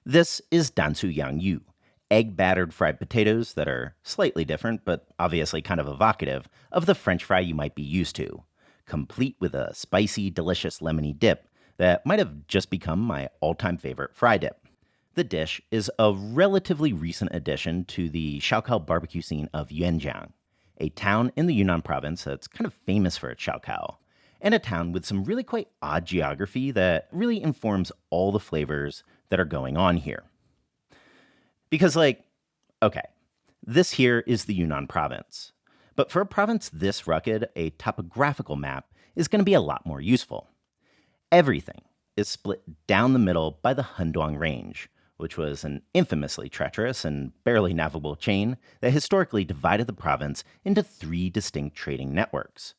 This is dansu yang egg battered fried potatoes that are slightly different, but obviously kind of evocative of the French fry you might be used to, complete with a spicy, delicious lemony dip that might have just become my all time favorite fry dip. The dish is a relatively recent addition to the shaokao barbecue scene of Yuanjiang, a town in the Yunnan province that's kind of famous for its shaokao, and a town with some really quite odd geography that really informs all the flavors that are going on here. Because, okay, this here is the Yunnan province. But for a province this rugged, a topographical map is going to be a lot more useful. Everything is split down the middle by the Henduang Range, which was an infamously treacherous and barely navigable chain that historically divided the province into three distinct trading networks.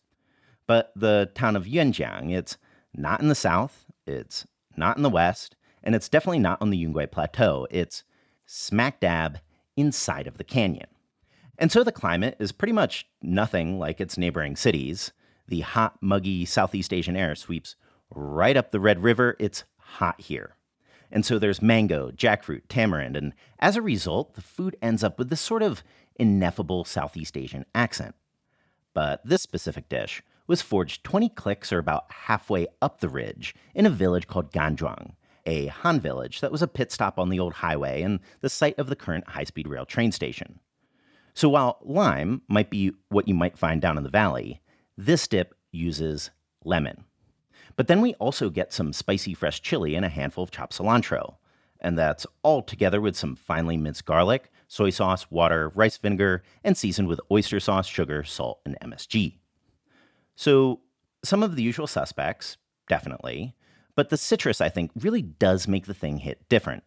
But the town of Yuanjiang, it's not in the south, it's not in the west, and it's definitely not on the Yunnan Plateau. It's smack dab inside of the canyon. And so the climate is pretty much nothing like its neighboring cities. The hot, muggy Southeast Asian air sweeps right up the Red River. It's hot here. And so there's mango, jackfruit, tamarind, and as a result, the food ends up with this sort of ineffable Southeast Asian accent. But this specific dish was forged 20 clicks or about halfway up the ridge in a village called Ganzhuang, a Han village that was a pit stop on the old highway and the site of the current high-speed rail train station. So while lime might be what you might find down in the valley, this dip uses lemon. But then we also get some spicy fresh chili and a handful of chopped cilantro. And that's all together with some finely minced garlic, soy sauce, water, rice vinegar, and seasoned with oyster sauce, sugar, salt, and MSG. So some of the usual suspects, definitely. But the citrus, I think, really does make the thing hit different.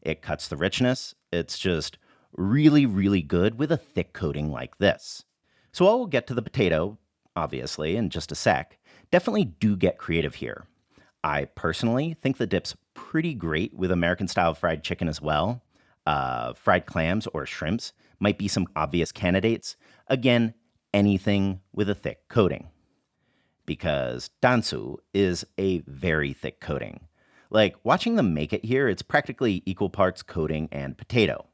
It cuts the richness. It's just really, really good with a thick coating like this. So I will get to the potato, obviously, in just a sec. Definitely do get creative here. I personally think the dip's pretty great with American-style fried chicken as well. Fried clams or shrimps might be some obvious candidates. Again, anything with a thick coating. Because dansu is a very thick coating. Like, watching them make it here, it's practically equal parts coating and potato.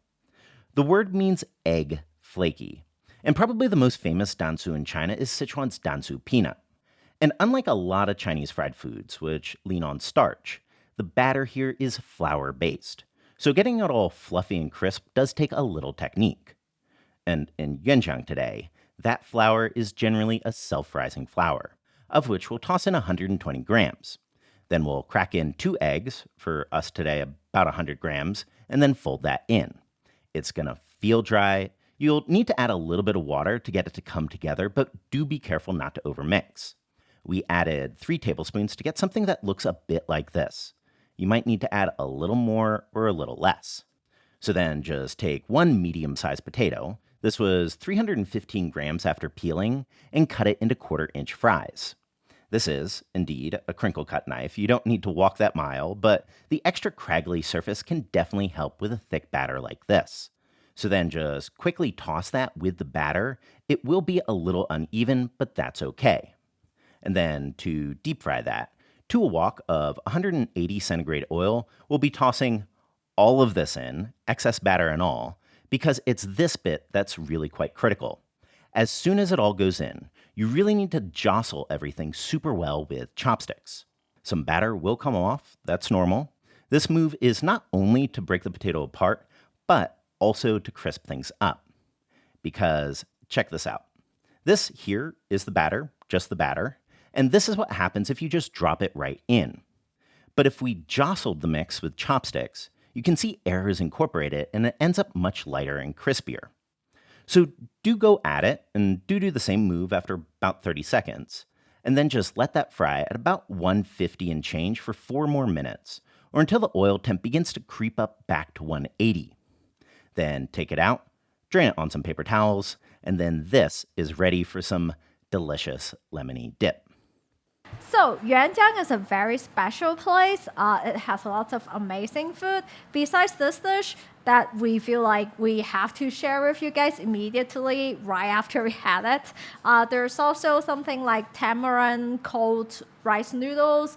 The word means egg flaky. And probably the most famous dansu in China is Sichuan's dansu peanut. And unlike a lot of Chinese fried foods, which lean on starch, the batter here is flour-based. So getting it all fluffy and crisp does take a little technique. And in Yuanjiang today, that flour is generally a self-rising flour, of which we'll toss in 120 grams. Then we'll crack in 2 eggs, for us today about 100 grams, and then fold that in. It's going to feel dry. You'll need to add a little bit of water to get it to come together, but do be careful not to overmix. We added 3 tablespoons to get something that looks a bit like this. You might need to add a little more or a little less. So then just take 1 medium-sized potato. This was 315 grams after peeling, and cut it into 1/4-inch fries. This is, indeed, a crinkle cut knife. You don't need to walk that mile, but the extra craggly surface can definitely help with a thick batter like this. So then just quickly toss that with the batter. It will be a little uneven, but that's okay. And then to deep fry that, to a wok of 180 centigrade oil, we'll be tossing all of this in, excess batter and all, because it's this bit that's really quite critical. As soon as it all goes in, you really need to jostle everything super well with chopsticks. Some batter will come off, that's normal. This move is not only to break the potato apart, but also to crisp things up. Because, check this out. This here is the batter, just the batter, and this is what happens if you just drop it right in. But if we jostled the mix with chopsticks, you can see air is incorporated and it ends up much lighter and crispier. So do go at it and do the same move after about 30 seconds, and then just let that fry at about 150 and change for 4 more minutes, or until the oil temp begins to creep up back to 180. Then take it out, drain it on some paper towels, and then this is ready for some delicious lemony dip. So Yuanjiang is a very special place. It has lots of amazing food. Besides this dish that we feel like we have to share with you guys immediately right after we had it, there's also something like tamarind cold rice noodles,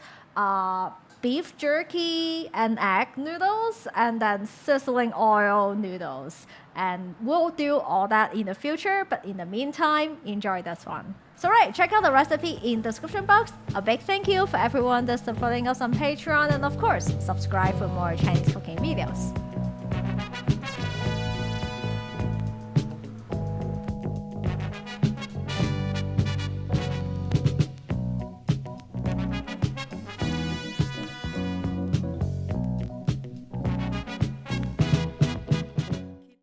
beef jerky and egg noodles, and then sizzling oil noodles. And we'll do all that in the future, but in the meantime, enjoy this one. So right, check out the recipe in the description box. A big thank you for everyone that's supporting us on Patreon, and of course, subscribe for more Chinese cooking videos.